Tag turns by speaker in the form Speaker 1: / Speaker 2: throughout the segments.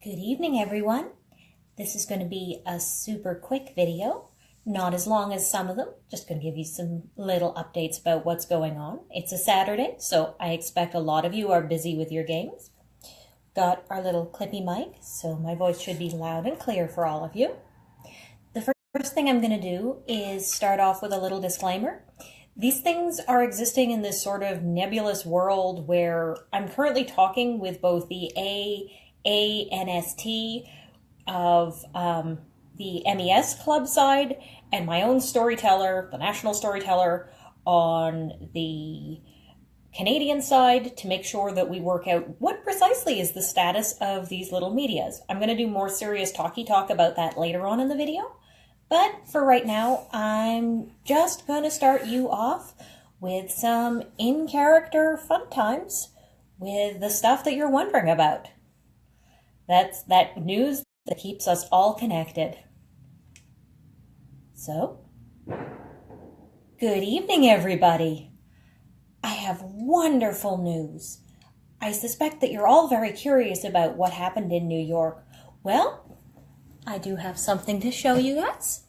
Speaker 1: Good evening, everyone. This is going to be a super quick video, not as long as some of them. Just going to give you some little updates about what's going on. It's a Saturday, so I expect a lot of you are busy with your games. Got our little clippy mic, so my voice should be loud and clear for all of you. The first thing I'm going to do is start off with a little disclaimer. These things are existing in this sort of nebulous world where I'm currently talking with both the ANST of the MES club side and my own storyteller, the national storyteller, on the Canadian side to make sure that we work out what precisely is the status of these little medias. I'm going to do more serious talk about that later on in the video, but for right now, I'm just going to start you off with some in-character fun times with the stuff that you're wondering about. That's that news that keeps us all connected. So, good evening, everybody. I have wonderful news. I suspect that you're all very curious about what happened in New York. Well, I do have something to show you guys.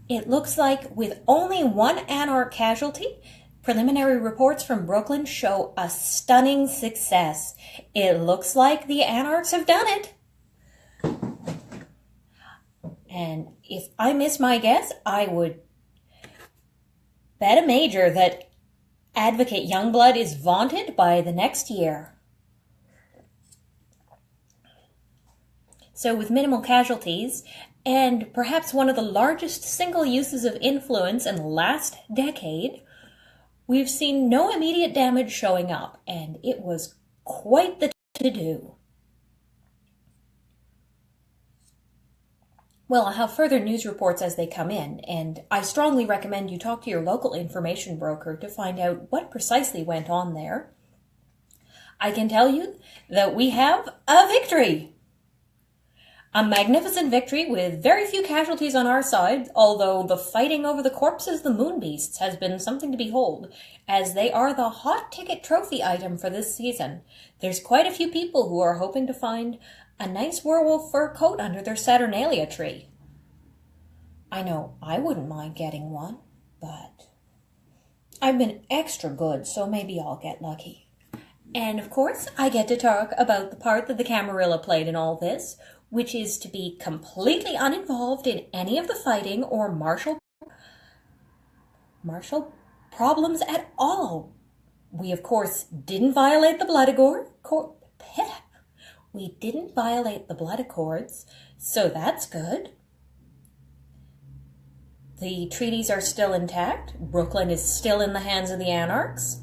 Speaker 1: It looks like with only one Anarch casualty, preliminary reports from Brooklyn show a stunning success. It looks like the Anarchs have done it. And if I miss my guess, I would bet a major that Advocate Youngblood is vaunted by the next year. So with minimal casualties, and perhaps one of the largest single uses of influence in the last decade, we've seen no immediate damage showing up, and it was quite the to-do. Well, I'll have further news reports as they come in, and I strongly recommend you talk to your local information broker to find out what precisely went on there. I can tell you that we have a victory! A magnificent victory with very few casualties on our side, although the fighting over the corpses of the moon beasts has been something to behold, as they are the hot ticket trophy item for this season. There's quite a few people who are hoping to find a nice werewolf fur coat under their Saturnalia tree. I know I wouldn't mind getting one, but I've been extra good, so maybe I'll get lucky. And of course, I get to talk about the part that the Camarilla played in all this, which is to be completely uninvolved in any of the fighting or martial problems at all. We, of course, didn't violate the blood accord. We didn't violate the blood accords, so that's good. The treaties are still intact. Brooklyn is still in the hands of the Anarchs.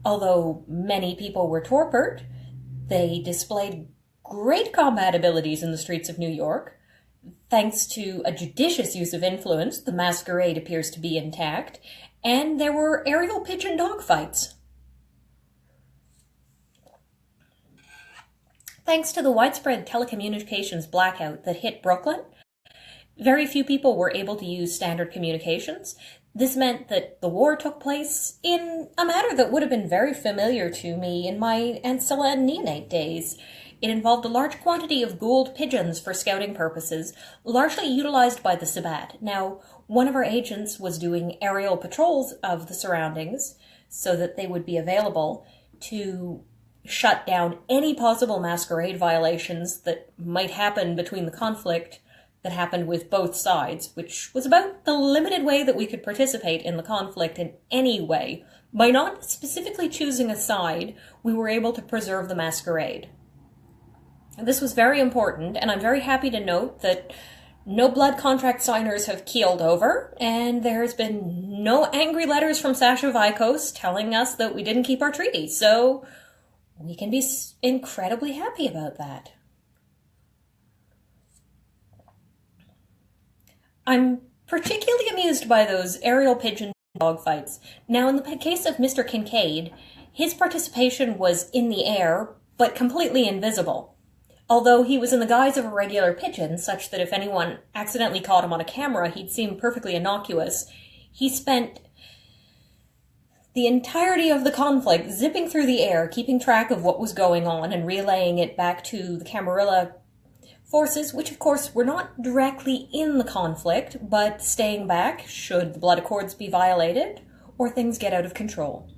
Speaker 1: Although many people were torpid, they displayed great combat abilities in the streets of New York. Thanks to a judicious use of influence, the masquerade appears to be intact, and there were aerial pigeon dogfights. Thanks to the widespread telecommunications blackout that hit Brooklyn, very few people were able to use standard communications. This meant that the war took place in a manner that would have been very familiar to me in my Ancilla and Neonate days. It involved a large quantity of Gould pigeons for scouting purposes, largely utilized by the Sabbat. Now, one of our agents was doing aerial patrols of the surroundings so that they would be available to shut down any possible masquerade violations that might happen between the conflict that happened with both sides, which was about the limited way that we could participate in the conflict in any way. By not specifically choosing a side, we were able to preserve the masquerade. This was very important, and I'm very happy to note that no blood contract signers have keeled over, and there's been no angry letters from Sasha Vikos telling us that we didn't keep our treaty, so we can be incredibly happy about that. I'm particularly amused by those aerial pigeon dogfights. Now, in the case of Mr. Kincaid, his participation was in the air, but completely invisible. Although he was in the guise of a regular pigeon, such that if anyone accidentally caught him on a camera, he'd seem perfectly innocuous, he spent the entirety of the conflict, zipping through the air, keeping track of what was going on and relaying it back to the Camarilla forces, which of course were not directly in the conflict, but staying back should the blood accords be violated or things get out of control.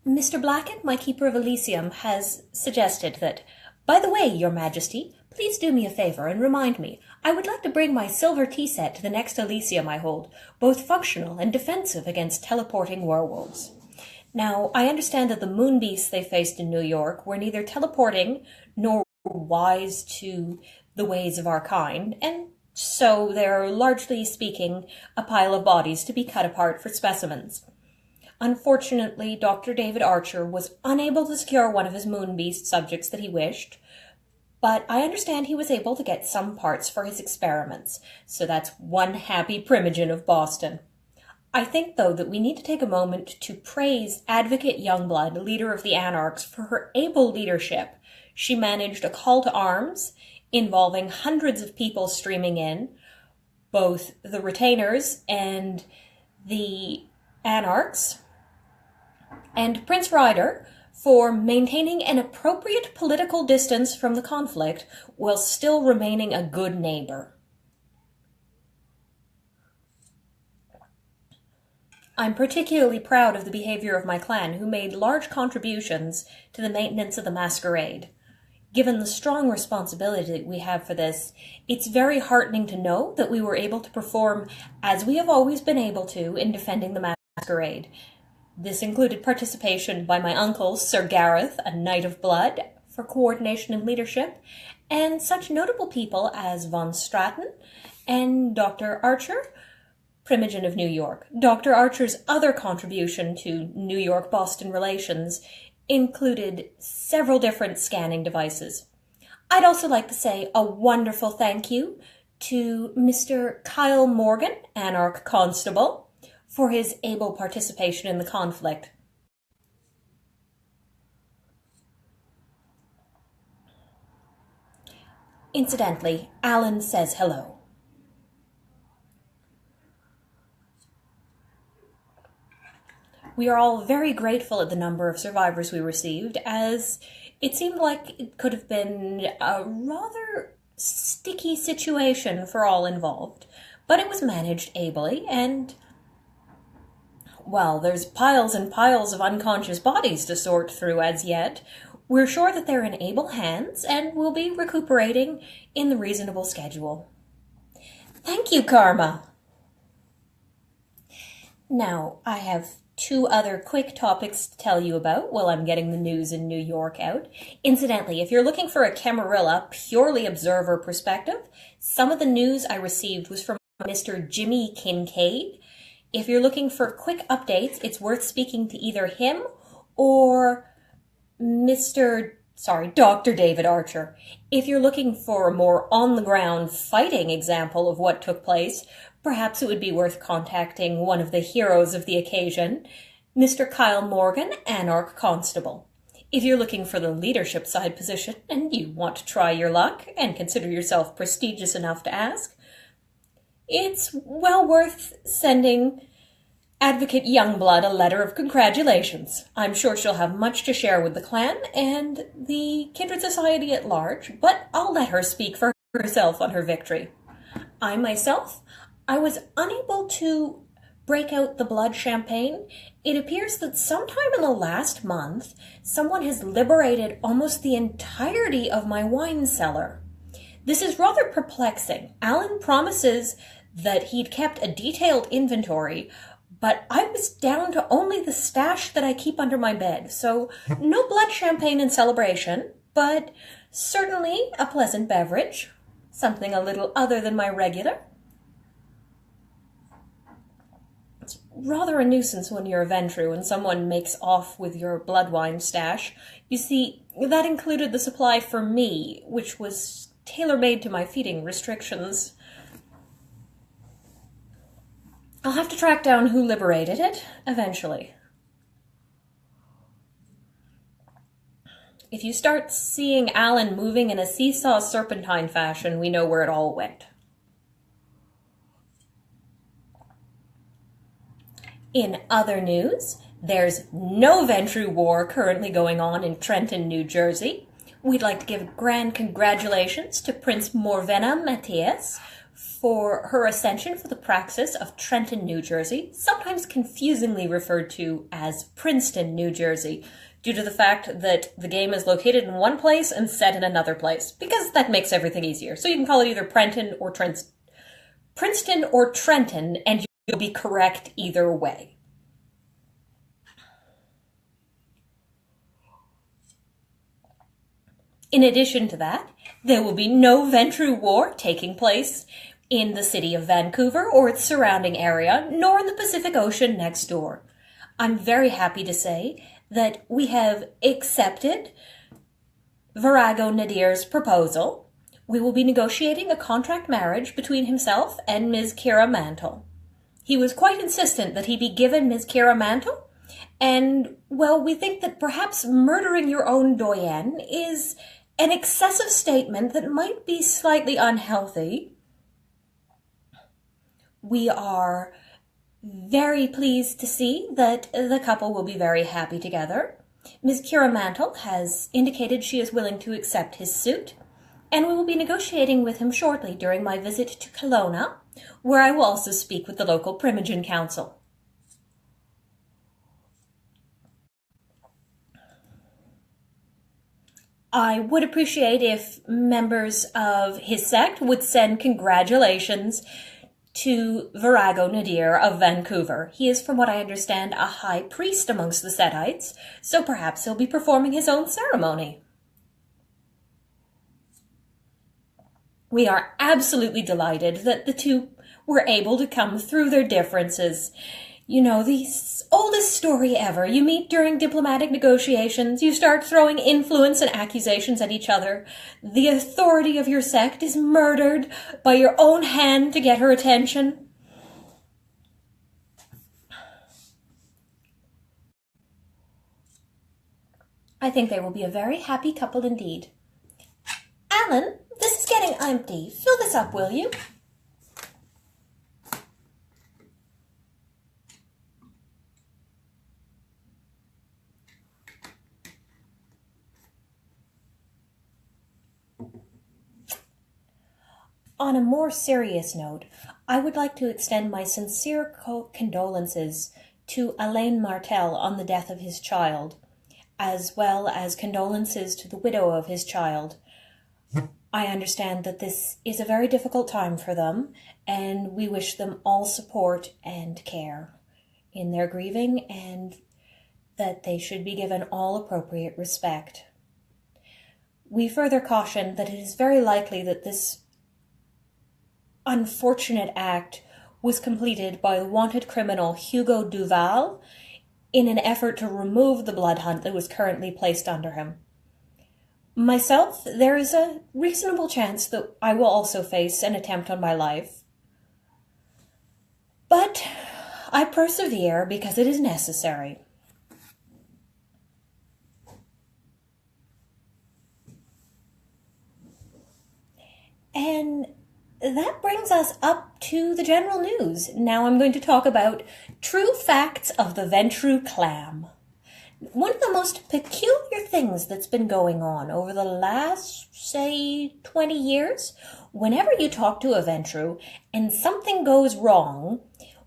Speaker 1: Mr. Blackett, my keeper of Elysium, has suggested that, by the way, Your Majesty, please do me a favor and remind me. I would like to bring my silver tea set to the next Elysium I hold, both functional and defensive against teleporting werewolves. Now, I understand that the moon beasts they faced in New York were neither teleporting nor wise to the ways of our kind, and so they're, largely speaking, a pile of bodies to be cut apart for specimens. Unfortunately, Dr. David Archer was unable to secure one of his moon beast subjects that he wished, but I understand he was able to get some parts for his experiments, so that's one happy primogen of Boston. I think, though, that we need to take a moment to praise Advocate Youngblood, leader of the Anarchs, for her able leadership. She managed a call to arms involving hundreds of people streaming in, both the retainers and the Anarchs, and Prince Ryder for maintaining an appropriate political distance from the conflict while still remaining a good neighbor. I'm particularly proud of the behavior of my clan, who made large contributions to the maintenance of the masquerade. Given the strong responsibility we have for this, it's very heartening to know that we were able to perform as we have always been able to in defending the masquerade. This included participation by my uncle, Sir Gareth, a Knight of Blood, for coordination and leadership, and such notable people as Von Stratton and Dr. Archer, Primogen of New York. Dr. Archer's other contribution to New York-Boston relations included several different scanning devices. I'd also like to say a wonderful thank you to Mr. Kyle Morgan, Anarch Constable, for his able participation in the conflict. Incidentally, Alan says hello. We are all very grateful at the number of survivors we received, as it seemed like it could have been a rather sticky situation for all involved, but it was managed ably, and while there's piles and piles of unconscious bodies to sort through as yet, we're sure that they're in able hands and will be recuperating in the reasonable schedule. Thank you, Karma! Now, I have two other quick topics to tell you about while I'm getting the news in New York out. Incidentally, if you're looking for a Camarilla purely observer perspective, some of the news I received was from Mr. Jimmy Kincaid. If you're looking for quick updates, it's worth speaking to either him or Dr. David Archer. If you're looking for a more on-the-ground fighting example of what took place, perhaps it would be worth contacting one of the heroes of the occasion, Mr. Kyle Morgan, Anarch Constable. If you're looking for the leadership side position and you want to try your luck and consider yourself prestigious enough to ask, it's well worth sending Advocate Youngblood a letter of congratulations. I'm sure she'll have much to share with the clan and the Kindred Society at large, but I'll let her speak for herself on her victory. I was unable to break out the blood champagne. It appears that sometime in the last month, someone has liberated almost the entirety of my wine cellar. This is rather perplexing. Alan promises that he'd kept a detailed inventory, but I was down to only the stash that I keep under my bed, so no blood champagne in celebration, but certainly a pleasant beverage, something a little other than my regular. It's rather a nuisance when you're a Ventrue and someone makes off with your blood wine stash. You see, that included the supply for me, which was tailor-made to my feeding restrictions. I'll have to track down who liberated it, eventually. If you start seeing Alan moving in a seesaw serpentine fashion, we know where it all went. In other news, there's no Ventrue war currently going on in Trenton, New Jersey. We'd like to give grand congratulations to Prince Morvenna Matthias for her ascension for the praxis of Trenton, New Jersey, sometimes confusingly referred to as Princeton, New Jersey, due to the fact that the game is located in one place and set in another place, because that makes everything easier. So you can call it either Princeton or Trenton, and you'll be correct either way. In addition to that, there will be no Ventrue war taking place in the city of Vancouver or its surrounding area, nor in the Pacific Ocean next door. I'm very happy to say that we have accepted Virago Nadir's proposal. We will be negotiating a contract marriage between himself and Ms. Kira Mantle. He was quite insistent that he be given Ms. Kira Mantle, and, well, we think that perhaps murdering your own doyen is an excessive statement that might be slightly unhealthy. We are very pleased to see that the couple will be very happy together. Ms. Kira Mantle has indicated she is willing to accept his suit, and we will be negotiating with him shortly during my visit to Kelowna, where I will also speak with the local Primogen Council. I would appreciate if members of his sect would send congratulations to Virago Nadir of Vancouver. He is, from what I understand, a high priest amongst the Setites, so perhaps he'll be performing his own ceremony. We are absolutely delighted that the two were able to come through their differences. You know, the oldest story ever. You meet during diplomatic negotiations, you start throwing influence and accusations at each other. The authority of your sect is murdered by your own hand to get her attention. I think they will be a very happy couple indeed. Alan, this is getting empty. Fill this up, will you? On a more serious note, I would like to extend my sincere condolences to Alain Martel on the death of his child, as well as condolences to the widow of his child. I understand that this is a very difficult time for them, and we wish them all support and care in their grieving, and that they should be given all appropriate respect. We further caution that it is very likely that this unfortunate act was completed by the wanted criminal Hugo Duval in an effort to remove the blood hunt that was currently placed under him. Myself, there is a reasonable chance that I will also face an attempt on my life. But I persevere because it is necessary. And that brings us up to the general news. Now I'm going to talk about true facts of the Ventrue Clam. One of the most peculiar things that's been going on over the last, say, 20 years, whenever you talk to a Ventrue and something goes wrong,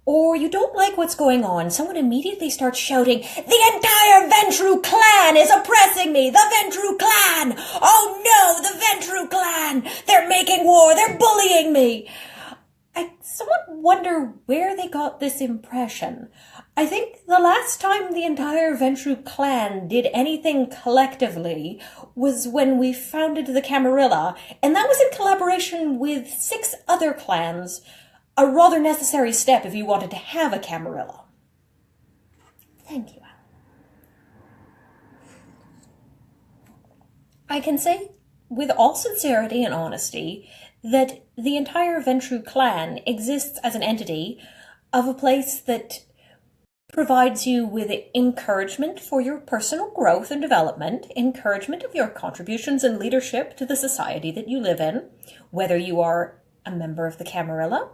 Speaker 1: or you don't like what's going on, someone immediately starts shouting, "The entire Ventrue clan is oppressing me! The Ventrue clan! Oh no, the Ventrue clan! They're making war! They're bullying me!" I somewhat wonder where they got this impression. I think the last time the entire Ventrue clan did anything collectively was when we founded the Camarilla, and that was in collaboration with 6 other clans. A rather necessary step if you wanted to have a Camarilla. Thank you, Alan. I can say with all sincerity and honesty that the entire Ventrue clan exists as an entity of a place that provides you with encouragement for your personal growth and development, encouragement of your contributions and leadership to the society that you live in, whether you are a member of the Camarilla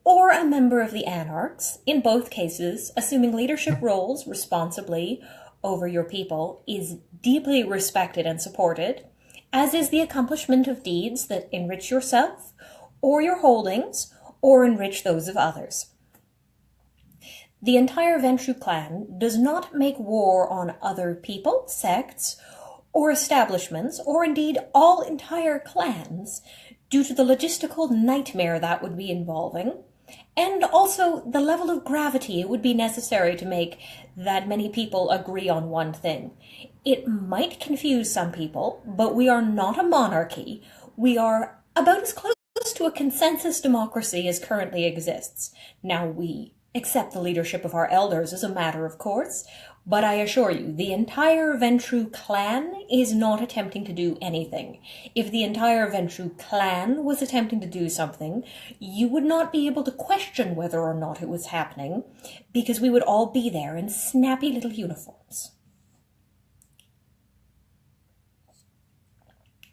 Speaker 1: or a member of the Anarchs, in both cases, assuming leadership roles responsibly over your people is deeply respected and supported, as is the accomplishment of deeds that enrich yourself or your holdings or enrich those of others. The entire Ventrue clan does not make war on other people, sects, or establishments, or indeed all entire clans, due to the logistical nightmare that would be involving, and also the level of gravity it would be necessary to make that many people agree on one thing. It might confuse some people, but we are not a monarchy. We are about as close to a consensus democracy as currently exists. Now, we accept the leadership of our elders as a matter of course, but I assure you, the entire Ventrue clan is not attempting to do anything. If the entire Ventrue clan was attempting to do something, you would not be able to question whether or not it was happening, because we would all be there in snappy little uniforms.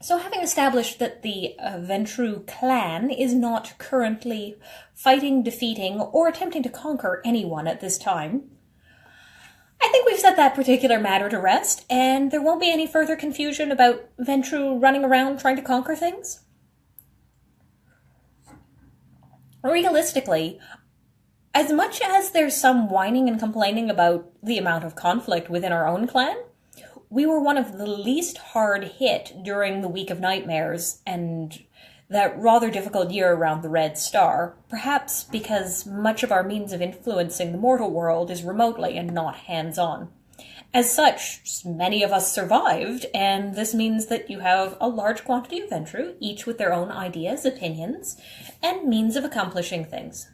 Speaker 1: So having established that the Ventrue clan is not currently fighting, defeating, or attempting to conquer anyone at this time, I think we've set that particular matter to rest, and there won't be any further confusion about Ventrue running around trying to conquer things. Realistically, as much as there's some whining and complaining about the amount of conflict within our own clan, we were one of the least hard hit during the Week of Nightmares and that rather difficult year around the Red Star, perhaps because much of our means of influencing the mortal world is remotely and not hands-on. As such, many of us survived, and this means that you have a large quantity of Ventrue, each with their own ideas, opinions, and means of accomplishing things.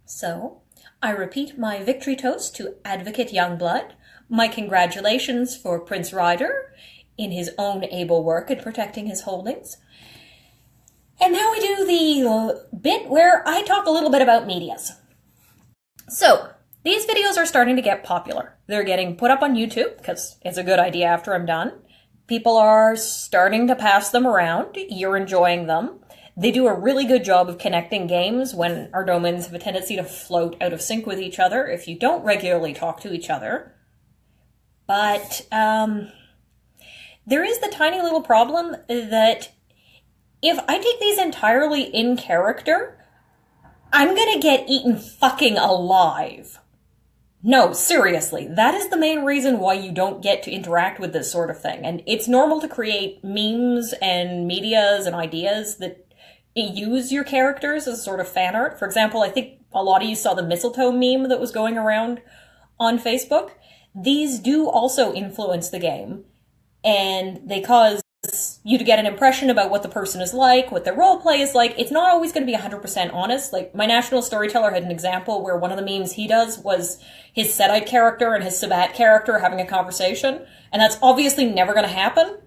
Speaker 1: So, I repeat my victory toast to Advocate Youngblood, my congratulations for Prince Ryder in his own able work in protecting his holdings. And now we do the bit where I talk a little bit about medias. So, these videos are starting to get popular. They're getting put up on YouTube, because it's a good idea after I'm done. People are starting to pass them around. You're enjoying them. They do a really good job of connecting games when our domains have a tendency to float out of sync with each other if you don't regularly talk to each other. But there is the tiny little problem that if I take these entirely in character, I'm gonna get eaten fucking alive. No, seriously, that is the main reason why you don't get to interact with this sort of thing. And it's normal to create memes and medias and ideas that use your characters as sort of fan art. For example, I think a lot of you saw the mistletoe meme that was going around on Facebook. These do also influence the game, and they cause you to get an impression about what the person is like, what their roleplay is like. It's not always going to be 100% honest. Like, my National Storyteller had an example where one of the memes he does was his Setite character and his Sabat character having a conversation, and that's obviously never going to happen.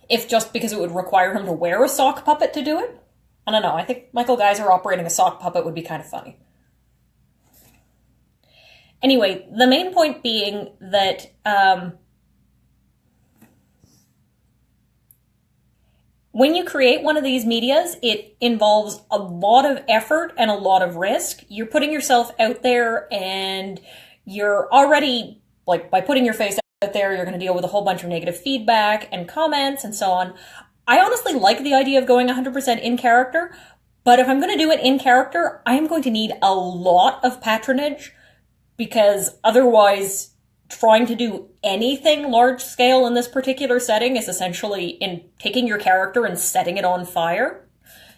Speaker 1: If just because it would require him to wear a sock puppet to do it. I don't know, I think Michael Geyser operating a sock puppet would be kind of funny. Anyway, the main point being that when you create one of these medias, it involves a lot of effort and a lot of risk. You're putting yourself out there, and you're already, like, by putting your face out there, you're going to deal with a whole bunch of negative feedback and comments and so on. I honestly like the idea of going 100% in character, but if I'm going to do it in character, I'm going to need a lot of patronage, because otherwise trying to do anything large scale in this particular setting is essentially in taking your character and setting it on fire.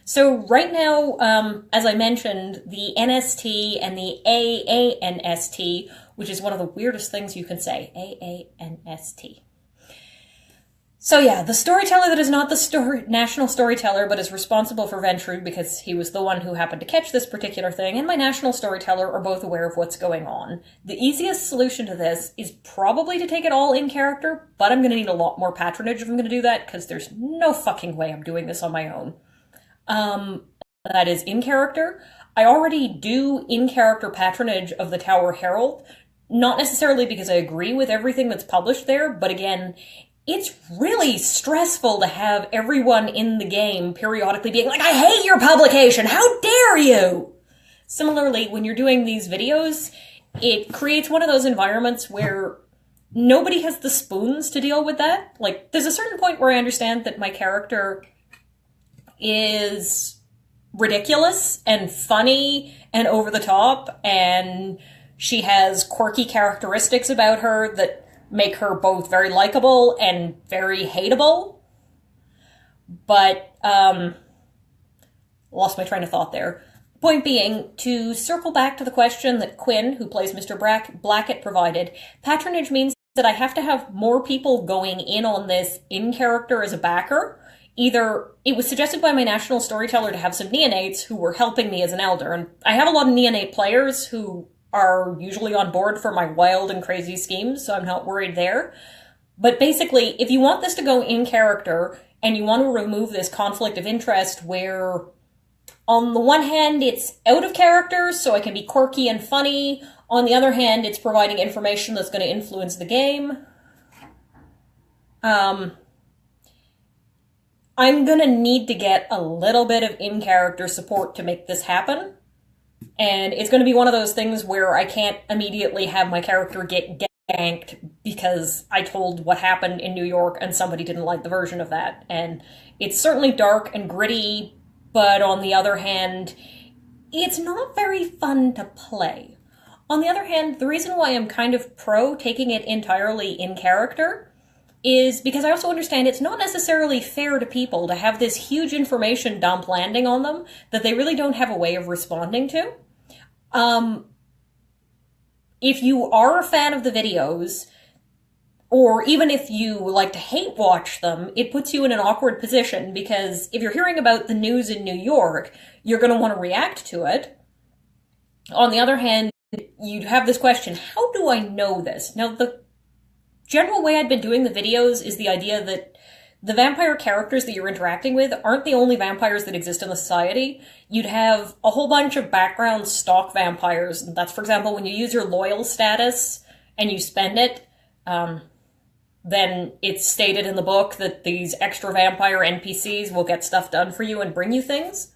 Speaker 1: So right now, as I mentioned, the NST and the AANST, which is one of the weirdest things you can say, AANST. So yeah, the storyteller that is not the national storyteller, but is responsible for Ventrue because he was the one who happened to catch this particular thing, and my national storyteller are both aware of what's going on. The easiest solution to this is probably to take it all in character, but I'm going to need a lot more patronage if I'm going to do that, because there's no fucking way I'm doing this on my own. That is in character. I already do in-character patronage of the Tower Herald, not necessarily because I agree with everything that's published there, but again, it's really stressful to have everyone in the game periodically being like, I hate your publication, how dare you! Similarly, when you're doing these videos, it creates one of those environments where nobody has the spoons to deal with that. Like, there's a certain point where I understand that my character is ridiculous and funny and over the top, and she has quirky characteristics about her that make her both very likable and very hateable. But, lost my train of thought there. Point being, to circle back to the question that Quinn, who plays Mr. Blackett, provided, patronage means that I have to have more people going in on this in character as a backer. Either, it was suggested by my national storyteller to have some neonates who were helping me as an elder, and I have a lot of neonate players who are usually on board for my wild and crazy schemes, so I'm not worried there. But basically, if you want this to go in character, and you want to remove this conflict of interest where, on the one hand, it's out of character, so I can be quirky and funny. On the other hand, it's providing information that's going to influence the game. I'm going to need to get a little bit of in-character support to make this happen. And it's going to be one of those things where I can't immediately have my character get ganked because I told what happened in New York and somebody didn't like the version of that. And it's certainly dark and gritty, but on the other hand, it's not very fun to play. On the other hand, the reason why I'm kind of pro taking it entirely in character is because I also understand it's not necessarily fair to people to have this huge information dump landing on them that they really don't have a way of responding to. If you are a fan of the videos, or even if you like to hate watch them, it puts you in an awkward position because if you're hearing about the news in New York, you're going to want to react to it. On the other hand, you'd have this question, how do I know this? Now, the general way I'd been doing the videos is the idea that the vampire characters that you're interacting with aren't the only vampires that exist in the society. You'd have a whole bunch of background stock vampires. That's, for example, when you use your loyal status and you spend it, then it's stated in the book that these extra vampire NPCs will get stuff done for you and bring you things.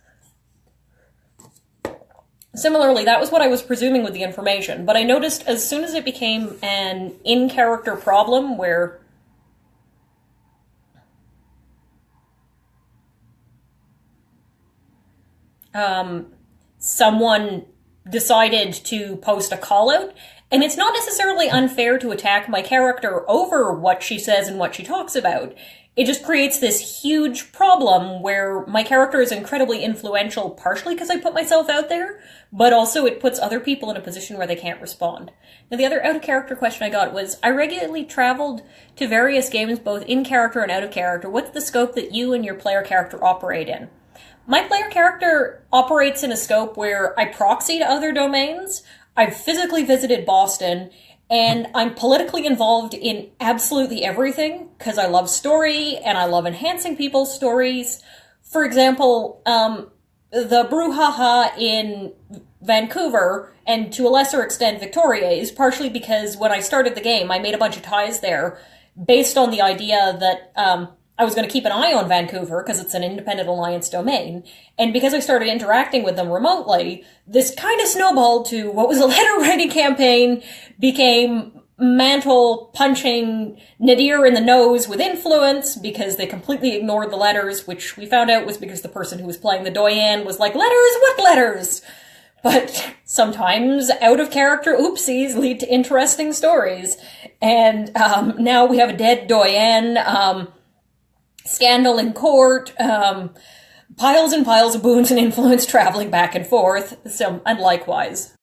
Speaker 1: Similarly, that was what I was presuming with the information, but I noticed as soon as it became an in-character problem where someone decided to post a call-out, and it's not necessarily unfair to attack my character over what she says and what she talks about. It just creates this huge problem where my character is incredibly influential, partially because I put myself out there, but also it puts other people in a position where they can't respond. Now, the other out-of-character question I got was, I regularly traveled to various games, both in character and out of character. What's the scope that you and your player character operate in? My player character operates in a scope where I proxy to other domains, I've physically visited Boston, and I'm politically involved in absolutely everything, because I love story, and I love enhancing people's stories. For example, the brouhaha in Vancouver, and to a lesser extent Victoria, is partially because when I started the game, I made a bunch of ties there, based on the idea that, I was going to keep an eye on Vancouver because it's an independent alliance domain, and because I started interacting with them remotely, this kind of snowballed to what was a letter writing campaign, became mantle punching Nadir in the nose with influence because they completely ignored the letters, which we found out was because the person who was playing the doyen was like, letters? What letters? But sometimes out-of-character oopsies lead to interesting stories, and now we have a dead doyen, scandal in court, piles and piles of boons and influence traveling back and forth, and likewise.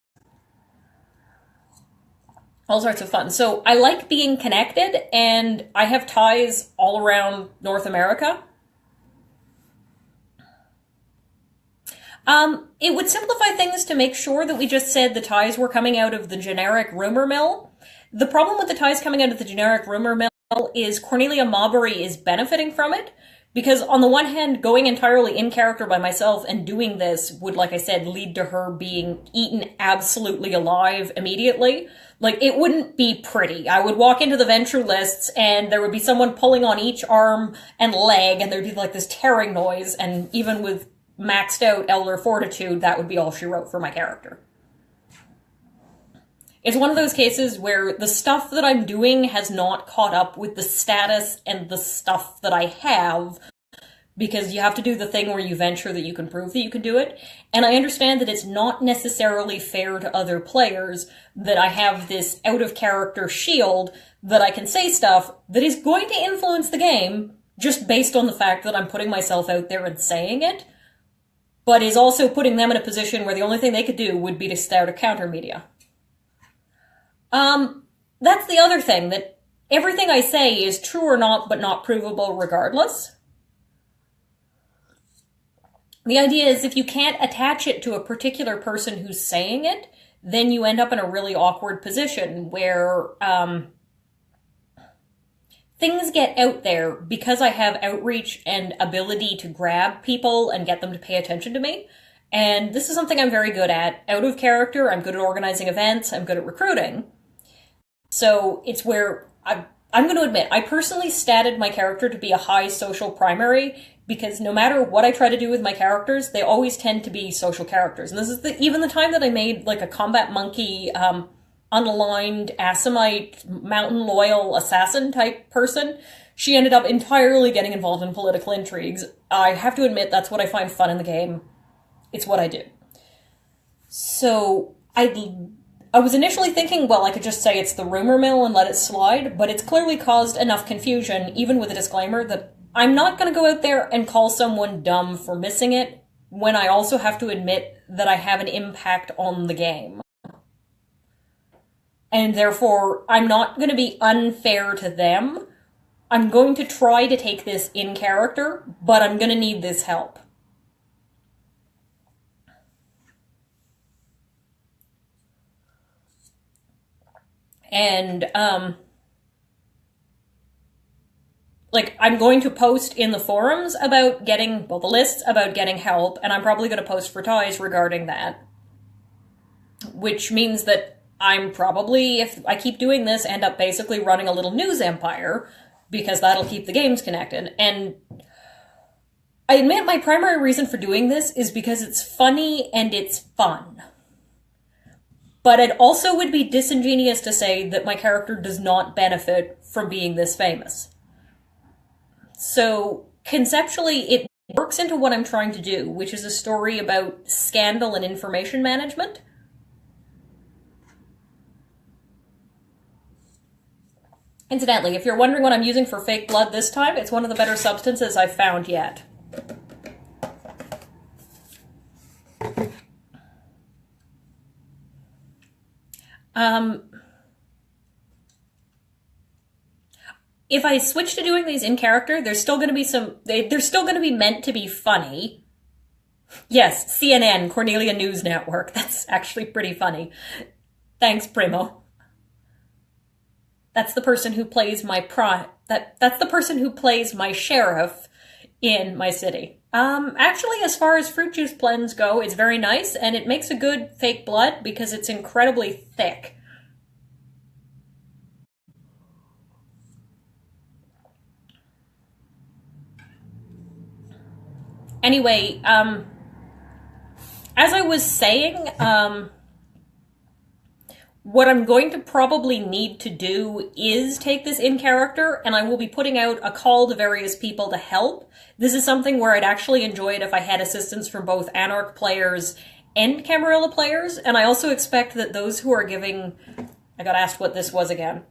Speaker 1: All sorts of fun. So I like being connected, and I have ties all around North America. It would simplify things to make sure that we just said the ties were coming out of the generic rumor mill. The problem with the ties coming out of the generic rumor mill is Cornelia Maubury is benefiting from it. Because on the one hand, going entirely in character by myself and doing this would, like I said, lead to her being eaten absolutely alive immediately. Like, it wouldn't be pretty. I would walk into the Ventrue lists and there would be someone pulling on each arm and leg and there'd be like this tearing noise, and even with maxed out Elder Fortitude, that would be all she wrote for my character. It's one of those cases where the stuff that I'm doing has not caught up with the status and the stuff that I have, because you have to do the thing where you venture that you can prove that you can do it. And I understand that it's not necessarily fair to other players that I have this out-of-character shield that I can say stuff that is going to influence the game just based on the fact that I'm putting myself out there and saying it, but is also putting them in a position where the only thing they could do would be to start a counter media. That's the other thing, that everything I say is true or not, but not provable regardless. The idea is if you can't attach it to a particular person who's saying it, then you end up in a really awkward position where, things get out there because I have outreach and ability to grab people and get them to pay attention to me. And this is something I'm very good at. Out of character, I'm good at organizing events, I'm good at recruiting. So it's where I'm going to admit, I personally statted my character to be a high social primary, because no matter what I try to do with my characters, they always tend to be social characters. And this is even the time that I made like a combat monkey, unaligned, Assamite, mountain loyal assassin type person. She ended up entirely getting involved in political intrigues. I have to admit, that's what I find fun in the game. It's what I do. So I was initially thinking, well, I could just say it's the rumor mill and let it slide, but it's clearly caused enough confusion, even with a disclaimer, that I'm not going to go out there and call someone dumb for missing it, when I also have to admit that I have an impact on the game. And therefore, I'm not going to be unfair to them. I'm going to try to take this in character, but I'm going to need this help. And, like, I'm going to post in the forums about getting, well, the lists about getting help, and I'm probably going to post for ties regarding that. Which means that I'm probably, if I keep doing this, end up basically running a little news empire, because that'll keep the games connected. And I admit my primary reason for doing this is because it's funny and it's fun. But it also would be disingenuous to say that my character does not benefit from being this famous. So, conceptually, it works into what I'm trying to do, which is a story about scandal and information management. Incidentally, if you're wondering what I'm using for fake blood this time, it's one of the better substances I've found yet. If I switch to doing these in character, there's still going to be they're still going to be meant to be funny. Yes, CNN, Cornelia News Network. That's actually pretty funny. Thanks, Primo. That's the person who plays my that's the person who plays my sheriff in my city. Actually, as far as fruit juice blends go, it's very nice, and it makes a good fake blood because it's incredibly thick. Anyway, as I was saying, what I'm going to probably need to do is take this in character, and I will be putting out a call to various people to help. This is something where I'd actually enjoy it if I had assistance from both Anarch players and Camarilla players, and I also expect that those who are giving... I got asked what this was again.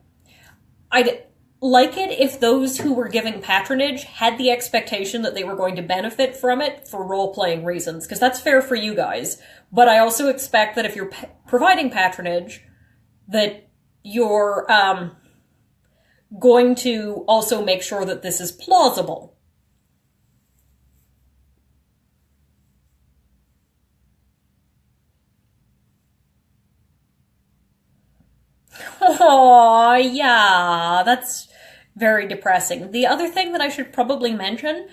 Speaker 1: I'd like it if those who were giving patronage had the expectation that they were going to benefit from it for role-playing reasons, because that's fair for you guys. But I also expect that if you're providing patronage, that you're going to also make sure that this is plausible. Oh, yeah, that's very depressing. The other thing that I should probably mention,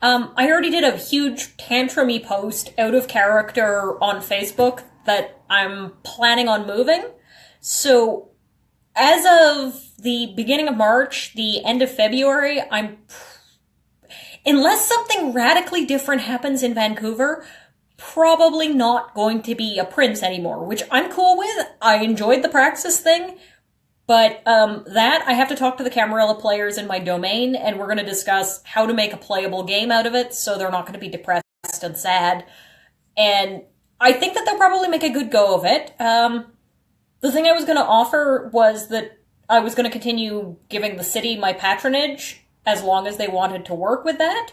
Speaker 1: I already did a huge tantrumy post out of character on Facebook that I'm planning on moving. So as of the beginning of March, the end of February, unless something radically different happens in Vancouver, probably not going to be a prince anymore, which I'm cool with. I enjoyed the Praxis thing, but that I have to talk to the Camarilla players in my domain, and we're going to discuss how to make a playable game out of it so they're not going to be depressed and sad. And I think that they'll probably make a good go of it. The thing I was going to offer was that I was going to continue giving the city my patronage as long as they wanted to work with that,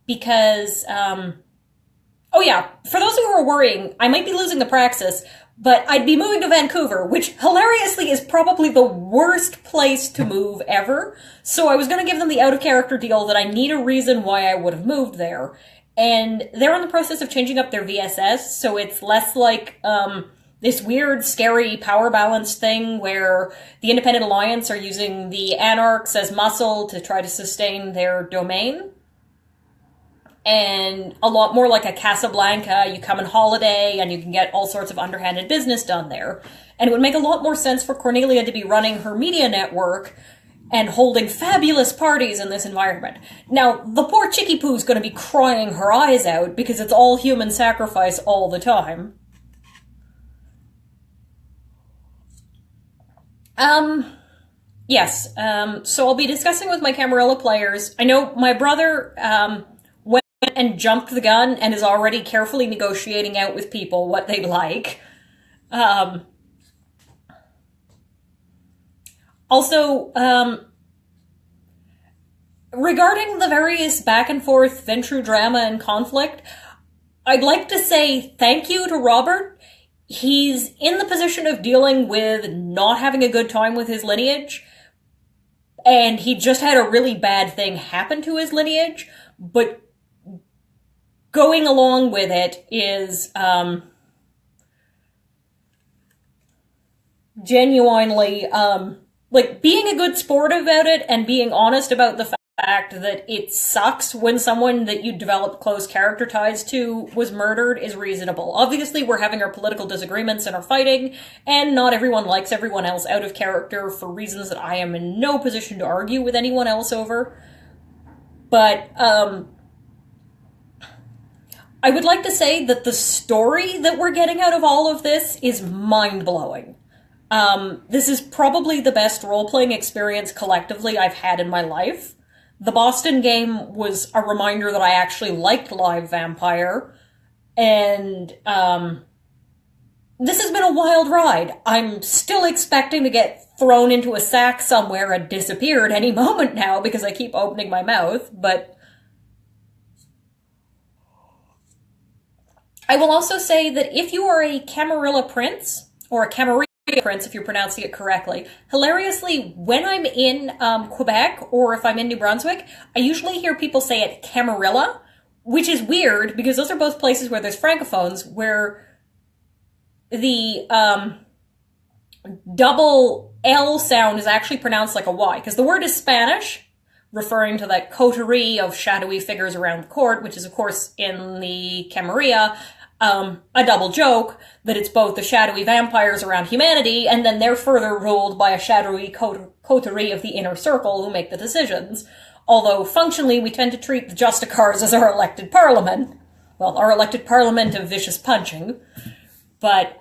Speaker 1: because, oh yeah, for those who are worrying, I might be losing the Praxis, but I'd be moving to Vancouver, which hilariously is probably the worst place to move ever. So I was going to give them the out-of-character deal that I need a reason why I would have moved there. And they're in the process of changing up their VSS, so it's less like this weird, scary power balance thing where the Independent Alliance are using the Anarchs as muscle to try to sustain their domain. And a lot more like a Casablanca, you come on holiday and you can get all sorts of underhanded business done there. And it would make a lot more sense for Cornelia to be running her media network and holding fabulous parties in this environment. Now, the poor Chicky Poo's gonna be crying her eyes out because it's all human sacrifice all the time. Yes, so I'll be discussing with my Camarilla players. I know my brother, went and jumped the gun and is already carefully negotiating out with people what they'd like. Also, regarding the various back and forth Ventrue drama and conflict, I'd like to say thank you to Robert. He's in the position of dealing with not having a good time with his lineage, and he just had a really bad thing happen to his lineage, but going along with it is genuinely like being a good sport about it and being honest about the fact that it sucks when someone that you develop close character ties to was murdered is reasonable. Obviously, we're having our political disagreements and are fighting, and not everyone likes everyone else out of character for reasons that I am in no position to argue with anyone else over. But, I would like to say that the story that we're getting out of all of this is mind-blowing. This is probably the best role-playing experience collectively I've had in my life. The Boston game was a reminder that I actually liked live vampire, and this has been a wild ride. I'm still expecting to get thrown into a sack somewhere and disappear at any moment now because I keep opening my mouth, but I will also say that if you are a Camarilla Prince, or a Camarilla Prince if you're pronouncing it correctly, hilariously, when I'm in Quebec, or if I'm in New Brunswick, I usually hear people say it Camarilla, which is weird because those are both places where there's francophones, where the double L sound is actually pronounced like a Y, because the word is Spanish, referring to that coterie of shadowy figures around the court, which is, of course, in the Camarilla, a double joke that it's both the shadowy vampires around humanity, and then they're further ruled by a shadowy coterie of the inner circle who make the decisions. Although, functionally, we tend to treat the Justicars as our elected parliament. Well, our elected parliament of vicious punching. But,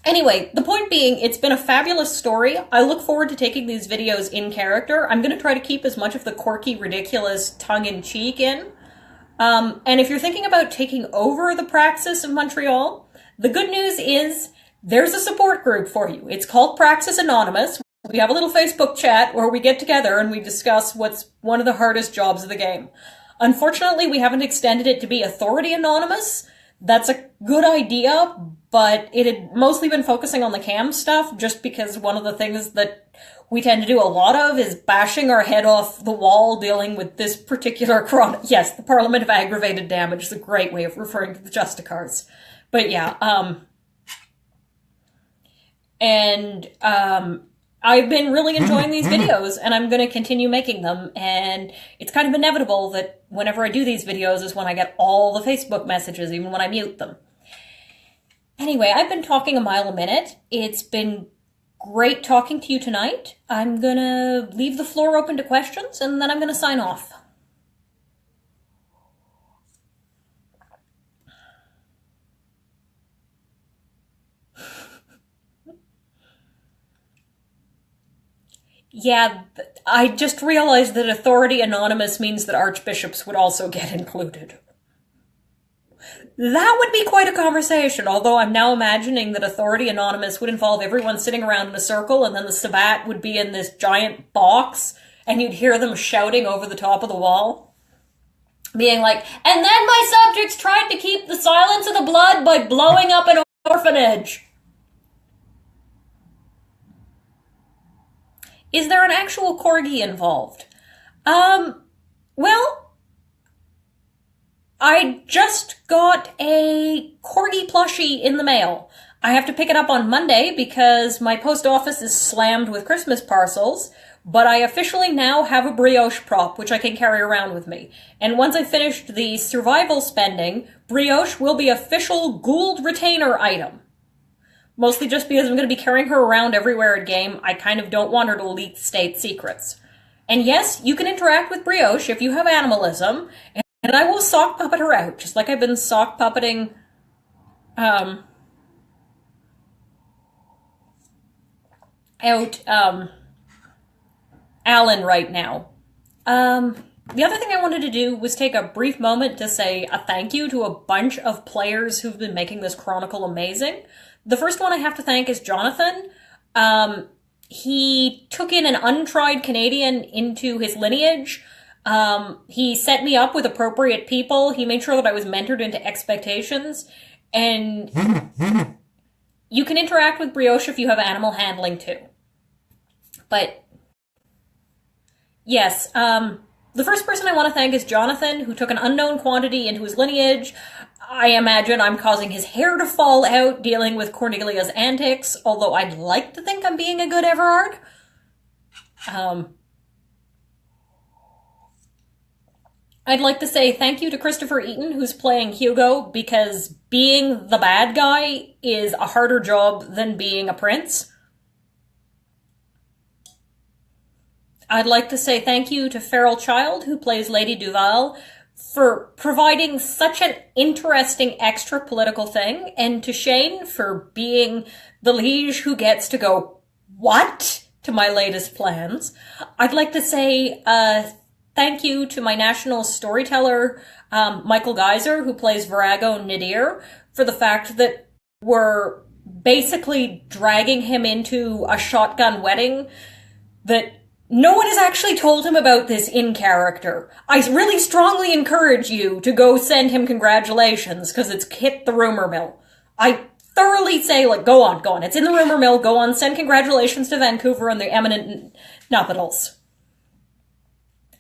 Speaker 1: anyway, the point being, it's been a fabulous story. I look forward to taking these videos in character. I'm going to try to keep as much of the quirky, ridiculous, tongue-in-cheek in. And if you're thinking about taking over the Praxis of Montreal, the good news is there's a support group for you. It's called Praxis Anonymous. We have a little Facebook chat where we get together and we discuss what's one of the hardest jobs of the game. Unfortunately, we haven't extended it to be Authority Anonymous. That's a good idea, but it had mostly been focusing on the cam stuff just because one of the things that we tend to do a lot of is bashing our head off the wall dealing with this particular yes, the Parliament of Aggravated Damage is a great way of referring to the Justicars. But yeah, I've been really enjoying these videos, and I'm going to continue making them, and it's kind of inevitable that whenever I do these videos is when I get all the Facebook messages, even when I mute them. Anyway, I've been talking a mile a minute. It's been great talking to you tonight. I'm going to leave the floor open to questions, and then I'm going to sign off. Yeah, I just realized that Authority Anonymous means that archbishops would also get included. That would be quite a conversation, although I'm now imagining that Authority Anonymous would involve everyone sitting around in a circle, and then the Sabbat would be in this giant box, and you'd hear them shouting over the top of the wall. Being like, and then my subjects tried to keep the silence of the blood by blowing up an orphanage. Is there an actual corgi involved? Well, I just got a corgi plushie in the mail. I have to pick it up on Monday because my post office is slammed with Christmas parcels, but I officially now have a brioche prop, which I can carry around with me. And once I've finished the survival spending, brioche will be official Gould retainer item. Mostly just because I'm going to be carrying her around everywhere at game. I kind of don't want her to leak state secrets. And yes, you can interact with brioche if you have animalism, and I will sock puppet her out, just like I've been sock puppeting Alan right now. The other thing I wanted to do was take a brief moment to say a thank you to a bunch of players who've been making this Chronicle amazing. The first one I have to thank is Jonathan. He took in an untried Canadian into his lineage. He set me up with appropriate people. He made sure that I was mentored into expectations. And you can interact with brioche if you have animal handling too. But yes, the first person I want to thank is Jonathan, who took an unknown quantity into his lineage. I imagine I'm causing his hair to fall out dealing with Cornelia's antics, although I'd like to think I'm being a good Everard. I'd like to say thank you to Christopher Eaton, who's playing Hugo, because being the bad guy is a harder job than being a prince. I'd like to say thank you to Feral Child, who plays Lady Duval, for providing such an interesting extra political thing, and to Shane for being the liege who gets to go, what? To my latest plans. I'd like to say thank you to my national storyteller, Michael Geyser, who plays Virago Nadir, for the fact that we're basically dragging him into a shotgun wedding that no one has actually told him about this in character. I really strongly encourage you to go send him congratulations, because it's hit the rumor mill. I thoroughly say, like, go on. It's in the rumor mill. Go on, send congratulations to Vancouver and their eminent nuptials.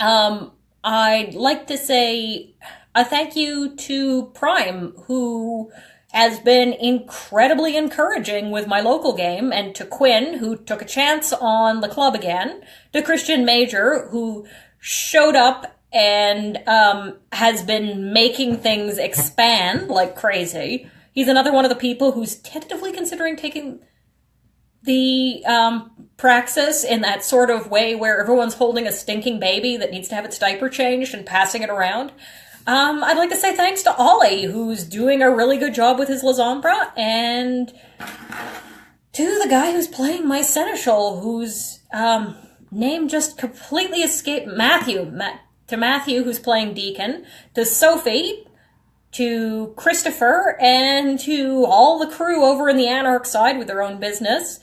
Speaker 1: I'd like to say a thank you to Prime, who has been incredibly encouraging with my local game, and to Quinn, who took a chance on the club again, to Christian Major, who showed up and has been making things expand like crazy. He's another one of the people who's tentatively considering taking the praxis in that sort of way where everyone's holding a stinking baby that needs to have its diaper changed and passing it around. I'd like to say thanks to Ollie, who's doing a really good job with his La Zombra, and to the guy who's playing my Seneschal, whose name just completely escaped, Matthew. To Matthew, who's playing Deacon, to Sophie, to Christopher, and to all the crew over in the Anarch side with their own business,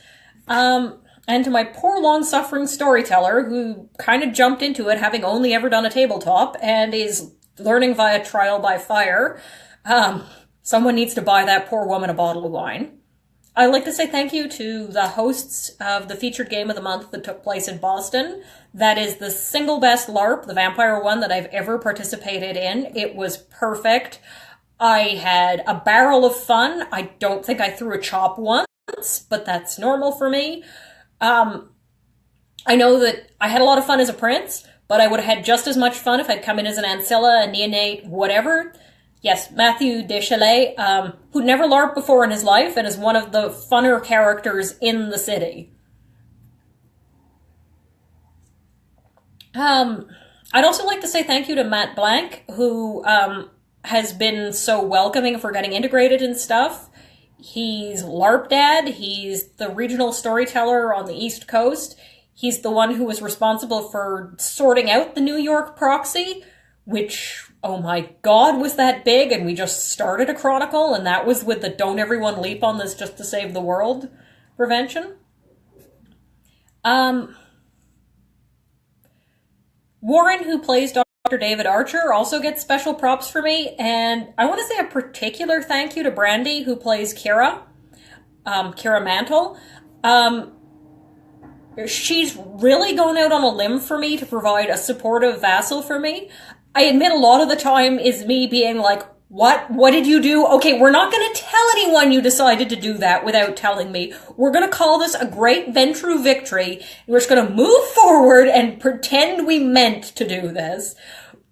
Speaker 1: and to my poor long-suffering storyteller, who kind of jumped into it having only ever done a tabletop, and is learning via trial by fire. Someone needs to buy that poor woman a bottle of wine. I'd like to say thank you to the hosts of the featured game of the month that took place in Boston. That is the single best LARP, the vampire one, that I've ever participated in. It was perfect. I had a barrel of fun. I don't think I threw a chop once, but that's normal for me. I know that I had a lot of fun as a prince, but I would have had just as much fun if I'd come in as an ancilla, a neonate, whatever. Yes, Matthew Deschalets, who'd never LARPed before in his life and is one of the funner characters in the city. I'd also like to say thank you to Matt Blank, who has been so welcoming for getting integrated and stuff. He's LARP Dad, he's the regional storyteller on the East Coast, he's the one who was responsible for sorting out the New York proxy, which, oh my god, was that big, and we just started a chronicle, and that was with the don't everyone leap on this just to save the world prevention. Warren, who plays Dr. David Archer, also gets special props for me, and I want to say a particular thank you to Brandy, who plays Kira, Kira Mantle. She's really gone out on a limb for me to provide a supportive vassal for me. I admit a lot of the time is me being like, what? What did you do? Okay, we're not going to tell anyone you decided to do that without telling me. We're going to call this a great Ventrue victory. We're just going to move forward and pretend we meant to do this.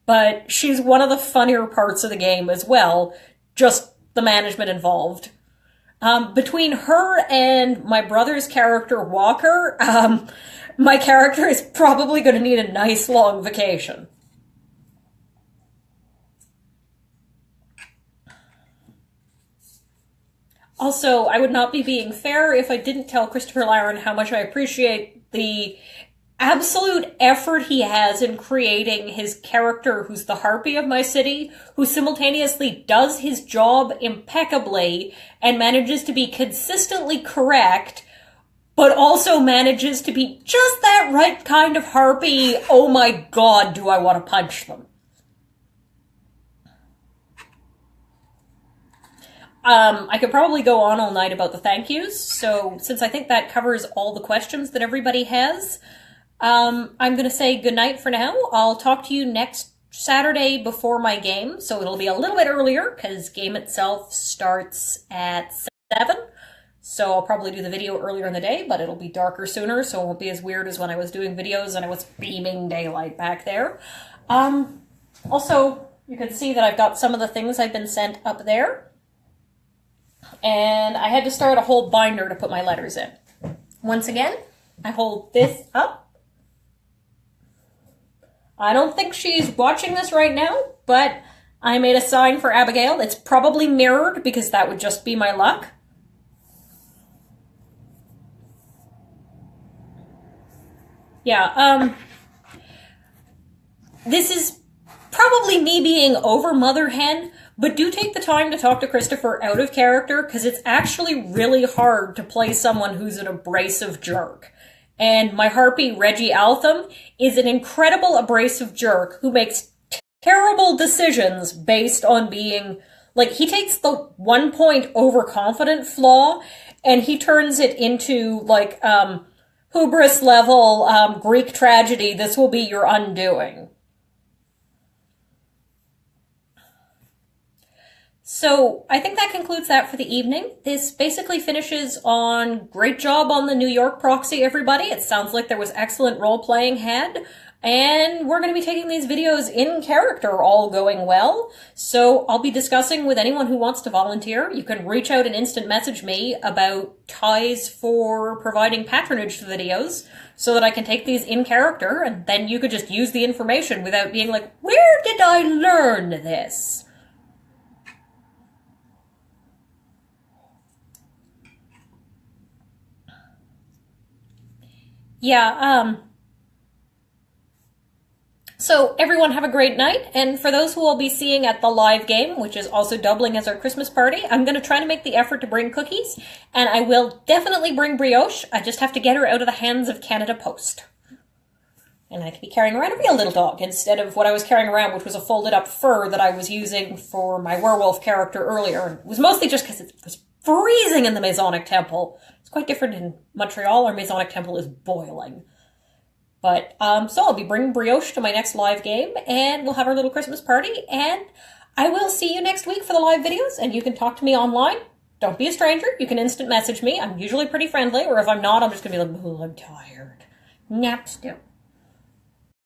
Speaker 1: But she's one of the funnier parts of the game as well. Just the management involved. Between her and my brother's character, Walker, my character is probably going to need a nice long vacation. Also, I would not be being fair if I didn't tell Christopher Lyron how much I appreciate the absolute effort he has in creating his character who's the harpy of my city, who simultaneously does his job impeccably and manages to be consistently correct, but also manages to be just that right kind of harpy. Oh my god, do I want to punch them. I could probably go on all night about the thank yous, so since I think that covers all the questions that everybody has, I'm going to say goodnight for now. I'll talk to you next Saturday before my game, so it'll be a little bit earlier, because game itself starts at 7, so I'll probably do the video earlier in the day, but it'll be darker sooner, so it won't be as weird as when I was doing videos and I was beaming daylight back there. Also, you can see that I've got some of the things I've been sent up there. And I had to start a whole binder to put my letters in. Once again, I hold this up. I don't think she's watching this right now, but I made a sign for Abigail. It's probably mirrored because that would just be my luck. Yeah, this is probably me being over mother hen, but do take the time to talk to Christopher out of character, because it's actually really hard to play someone who's an abrasive jerk. And my harpy, Reggie Altham, is an incredible abrasive jerk who makes terrible decisions based on being, like, he takes the 1 point overconfident flaw and he turns it into, like, hubris level, Greek tragedy, this will be your undoing. So I think that concludes that for the evening. This basically finishes on great job on the New York proxy, everybody. It sounds like there was excellent role-playing had. And we're going to be taking these videos in character, all going well. So I'll be discussing with anyone who wants to volunteer. You can reach out and instant message me about ties for providing patronage to videos so that I can take these in character, and then you could just use the information without being like, where did I learn this? Yeah, so everyone have a great night, and for those who will be seeing at the live game, which is also doubling as our Christmas party, I'm going to try to make the effort to bring cookies, and I will definitely bring brioche. I just have to get her out of the hands of Canada Post. And I can be carrying around a real little dog instead of what I was carrying around, which was a folded up fur that I was using for my werewolf character earlier. It was mostly just because it was freezing in the Masonic Temple. It's quite different in Montreal. Our Masonic Temple is boiling. But, so I'll be bringing brioche to my next live game, and we'll have our little Christmas party, and I will see you next week for the live videos, and you can talk to me online. Don't be a stranger. You can instant message me. I'm usually pretty friendly, or if I'm not, I'm just going to be like, oh, I'm tired. Napster.